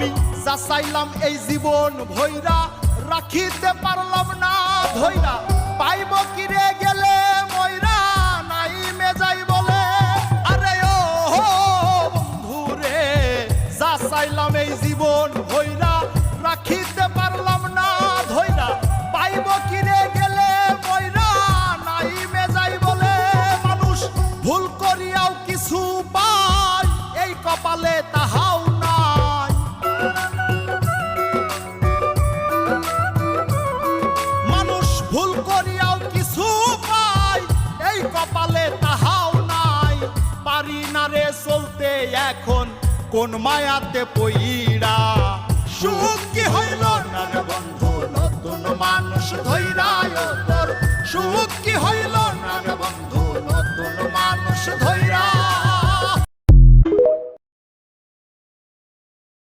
আমি যা চাইলাম এই জীবন ভৈরা রাখিতে পারলাম না ধৈরা পাইব কিরে গেলে ময়রা নাই মেজাই বলে আরে ও বন্ধু রে যা চাইলাম এই জীবন ভৈরা রাখিতে পারলাম না ধৈরা পাইব কিরে গেলে ময়রা নাই মেজাই বলে মানুষ ভুল করিয়াও কিছু পায় এই কপালে তাহাও নাই মানুষ ভুল করিয়াও কিছু পায় এই কপালে তাহাও নাই পারি না রে চলতে এখন কোন মায়াতে পইড়া সুখ কি হইল না রে বন্ধু নতুন মানুষ ধৈরায় তোর সুখ কি হইল